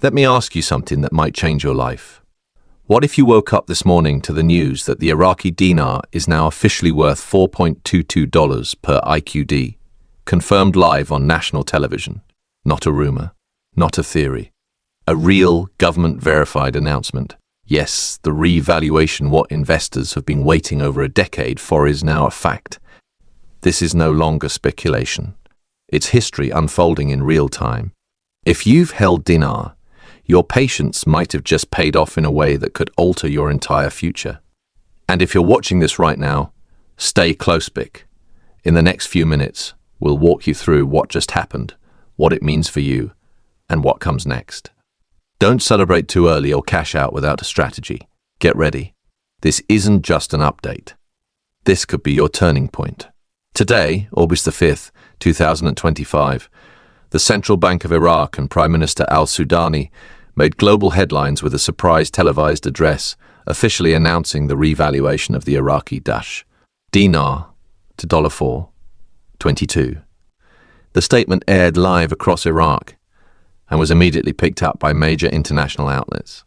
Let me ask you something that might change your life. What if you woke up this morning to the news that the Iraqi dinar is now officially worth $4.22 per IQD, confirmed live on national television? Not a rumor, not a theory. A real government-verified announcement. Yes, the revaluation what investors have been waiting over a decade for is now a fact. This is no longer speculation. It's history unfolding in real time. If you've held dinar, your patience might have just paid off in a way that could alter your entire future. And if you're watching this right now, stay close, Bic. In the next few minutes, we'll walk you through what just happened, what it means for you, and what comes next. Don't celebrate too early or cash out without a strategy. Get ready. This isn't just an update. This could be your turning point. Today, August the 5th, 2025, the Central Bank of Iraq and Prime Minister al-Sudani made global headlines with a surprise televised address officially announcing the revaluation of the Iraqi dinar to $4.22. The statement aired live across Iraq and was immediately picked up by major international outlets.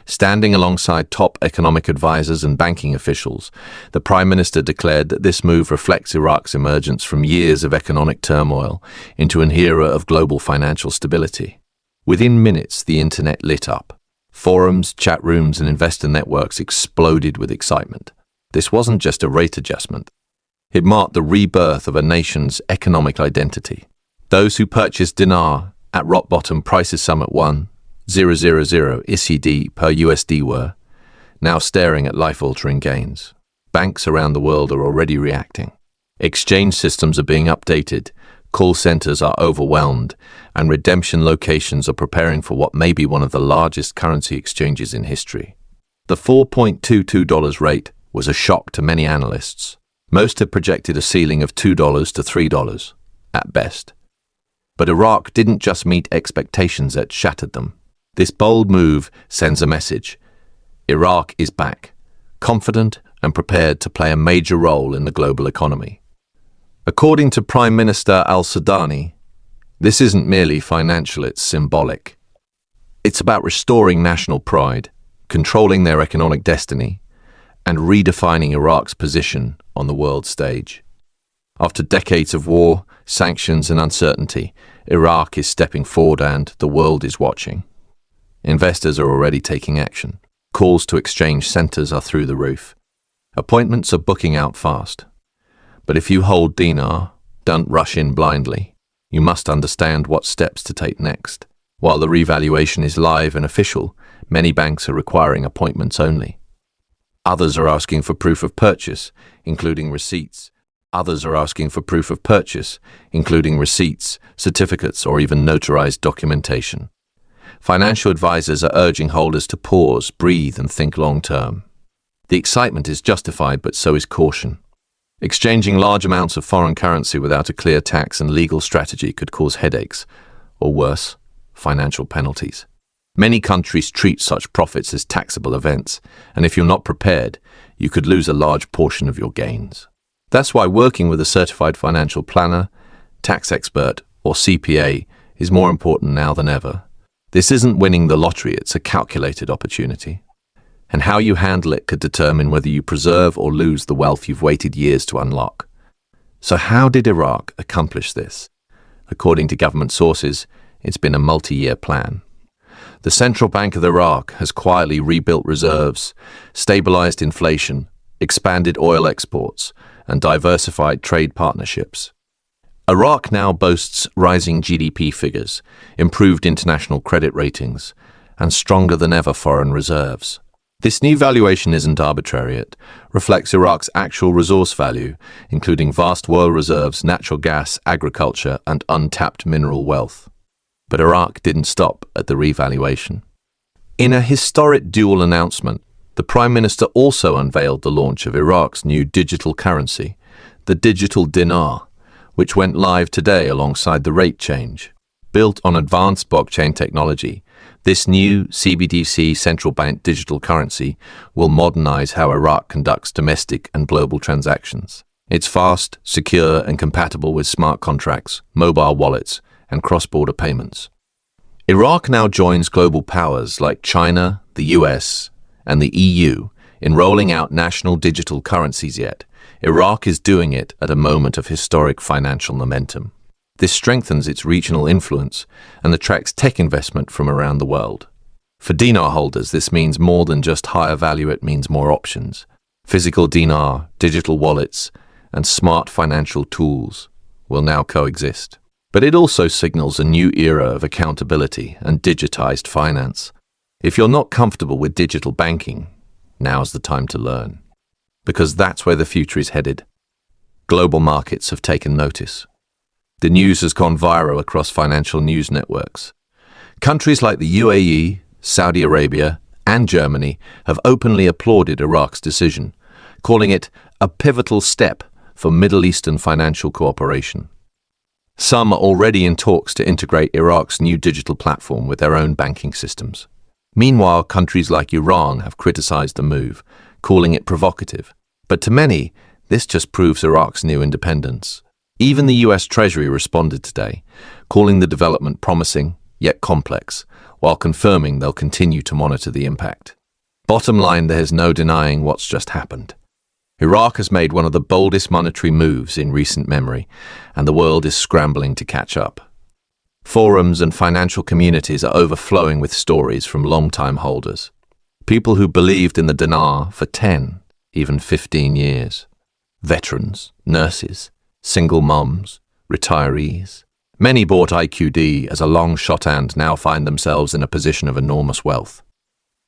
Standing alongside top economic advisors and banking officials, the Prime Minister declared that this move reflects Iraq's emergence from years of economic turmoil into an era of global financial stability. Within minutes, the internet lit up. Forums, chat rooms, and investor networks exploded with excitement. This wasn't just a rate adjustment. It marked the rebirth of a nation's economic identity. Those who purchased dinar at rock bottom prices some at 1,000 ICD per USD were now staring at life-altering gains. Banks around the world are already reacting. Exchange systems are being updated, call centers are overwhelmed, and redemption locations are preparing for what may be one of the largest currency exchanges in history. The $4.22 rate was a shock to many analysts. Most had projected a ceiling of $2 to $3 at best. But Iraq didn't just meet expectations, it shattered them. This bold move sends a message. Iraq is back, confident and prepared to play a major role in the global economy. According to Prime Minister al-Sudani, this isn't merely financial, it's symbolic. It's about restoring national pride, controlling their economic destiny, and redefining Iraq's position on the world stage. After decades of war, sanctions and uncertainty, Iraq is stepping forward and the world is watching. Investors are already taking action. Calls to exchange centers are through the roof. Appointments are booking out fast. But if you hold dinar, don't rush in blindly. You must understand what steps to take next. While the revaluation is live and official, many banks are requiring appointments only. Others are asking for proof of purchase, including receipts. Certificates, or even notarized documentation. Financial advisors are urging holders to pause, breathe, and think long-term. The excitement is justified, but so is caution. Exchanging large amounts of foreign currency without a clear tax and legal strategy could cause headaches, or worse, financial penalties. Many countries treat such profits as taxable events, and if you're not prepared, you could lose a large portion of your gains. That's why working with a certified financial planner, tax expert, or CPA is more important now than ever. This isn't winning the lottery, it's a calculated opportunity. And how you handle it could determine whether you preserve or lose the wealth you've waited years to unlock. So how did Iraq accomplish this? According to government sources, it's been a multi-year plan. The Central Bank of Iraq has quietly rebuilt reserves, stabilized inflation, expanded oil exports, and diversified trade partnerships. Iraq now boasts rising GDP figures, improved international credit ratings, and stronger than ever foreign reserves. This new valuation isn't arbitrary. It reflects Iraq's actual resource value, including vast oil reserves, natural gas, agriculture, and untapped mineral wealth. But Iraq didn't stop at the revaluation. In a historic dual announcement, the Prime Minister also unveiled the launch of Iraq's new digital currency, the digital dinar, which went live today alongside the rate change. Built on advanced blockchain technology, this new CBDC central bank digital currency will modernize how Iraq conducts domestic and global transactions. It's fast, secure, and compatible with smart contracts, mobile wallets, and cross-border payments. Iraq now joins global powers like China, the US, and the EU in rolling out national digital currencies yet. Iraq is doing it at a moment of historic financial momentum. This strengthens its regional influence and attracts tech investment from around the world. For dinar holders, this means more than just higher value, it means more options. Physical dinar, digital wallets, and smart financial tools will now coexist. But it also signals a new era of accountability and digitized finance. If you're not comfortable with digital banking, now's the time to learn. Because that's where the future is headed. Global markets have taken notice. The news has gone viral across financial news networks. Countries like the UAE, Saudi Arabia, and Germany have openly applauded Iraq's decision, calling it a pivotal step for Middle Eastern financial cooperation. Some are already in talks to integrate Iraq's new digital platform with their own banking systems. Meanwhile, countries like Iran have criticized the move, calling it provocative. But to many, this just proves Iraq's new independence. Even the US Treasury responded today, calling the development promising, yet complex, while confirming they'll continue to monitor the impact. Bottom line, there's no denying what's just happened. Iraq has made one of the boldest monetary moves in recent memory, and the world is scrambling to catch up. Forums and financial communities are overflowing with stories from long-time holders. People who believed in the dinar for 10, even 15 years. Veterans, nurses, single moms, retirees. Many bought IQD as a long shot and now find themselves in a position of enormous wealth.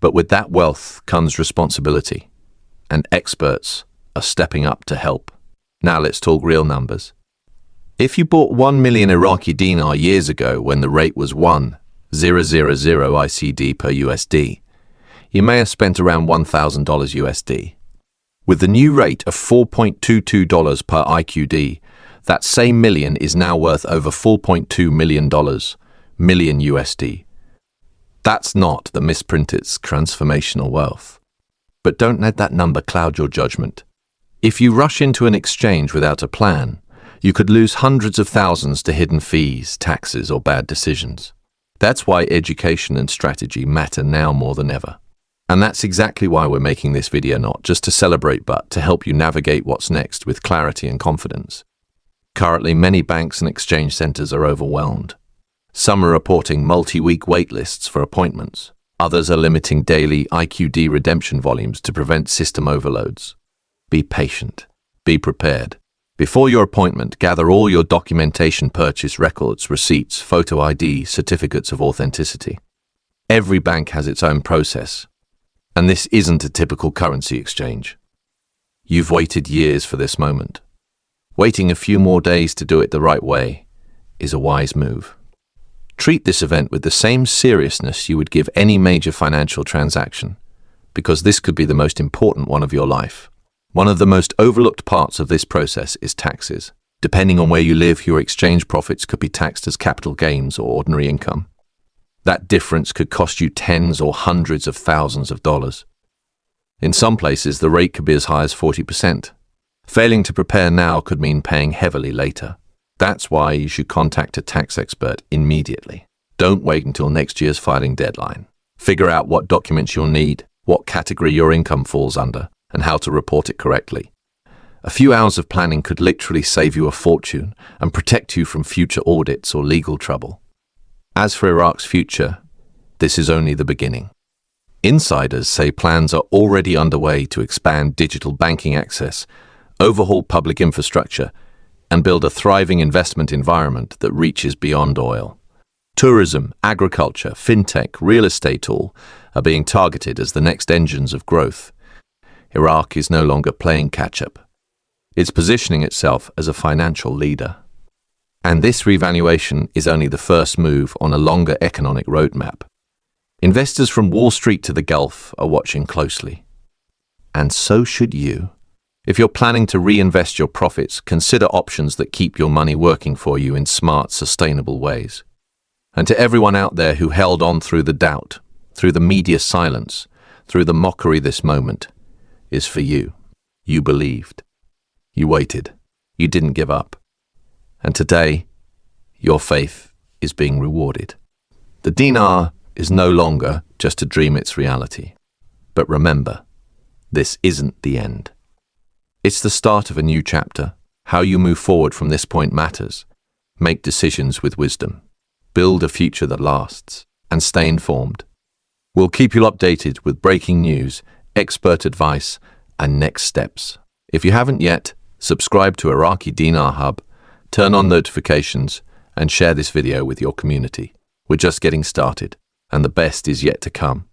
But with that wealth comes responsibility, and experts are stepping up to help. Now let's talk real numbers. If you bought 1 million Iraqi dinar years ago when the rate was 1,000 ICD per USD, you may have spent around $1,000 USD. With the new rate of $4.22 per IQD, that same million is now worth over $4.2 million USD. That's not the misprinted transformational wealth. But don't let that number cloud your judgment. If you rush into an exchange without a plan, you could lose hundreds of thousands to hidden fees, taxes, or bad decisions. That's why education and strategy matter now more than ever. And that's exactly why we're making this video, not just to celebrate, but to help you navigate what's next with clarity and confidence. Currently, many banks and exchange centers are overwhelmed. Some are reporting multi-week wait lists for appointments. Others are limiting daily IQD redemption volumes to prevent system overloads. Be patient. Be prepared. Before your appointment, gather all your documentation, purchase records, receipts, photo ID, certificates of authenticity. Every bank has its own process, and this isn't a typical currency exchange. You've waited years for this moment. Waiting a few more days to do it the right way is a wise move. Treat this event with the same seriousness you would give any major financial transaction, because this could be the most important one of your life. One of the most overlooked parts of this process is taxes. Depending on where you live, your exchange profits could be taxed as capital gains or ordinary income. That difference could cost you tens or hundreds of thousands of dollars. In some places, the rate could be as high as 40%. Failing to prepare now could mean paying heavily later. That's why you should contact a tax expert immediately. Don't wait until next year's filing deadline. Figure out what documents you'll need, what category your income falls under, and how to report it correctly. A few hours of planning could literally save you a fortune and protect you from future audits or legal trouble. As for Iraq's future, this is only the beginning. Insiders say plans are already underway to expand digital banking access, overhaul public infrastructure, and build a thriving investment environment that reaches beyond oil. Tourism, agriculture, fintech, real estate all are being targeted as the next engines of growth. Iraq is no longer playing catch-up. It's positioning itself as a financial leader. And this revaluation is only the first move on a longer economic roadmap. Investors from Wall Street to the Gulf are watching closely. And so should you. If you're planning to reinvest your profits, consider options that keep your money working for you in smart, sustainable ways. And to everyone out there who held on through the doubt, through the media silence, through the mockery, this moment is for you. You believed. You waited. You didn't give up. And today, your faith is being rewarded. The dinar is no longer just a dream, it's reality. But remember, this isn't the end. It's the start of a new chapter. How you move forward from this point matters. Make decisions with wisdom. Build a future that lasts. And stay informed. We'll keep you updated with breaking news, expert advice, and next steps. If you haven't yet, subscribe to Iraqi Dinar Hub, turn on notifications, and share this video with your community. We're just getting started, and the best is yet to come.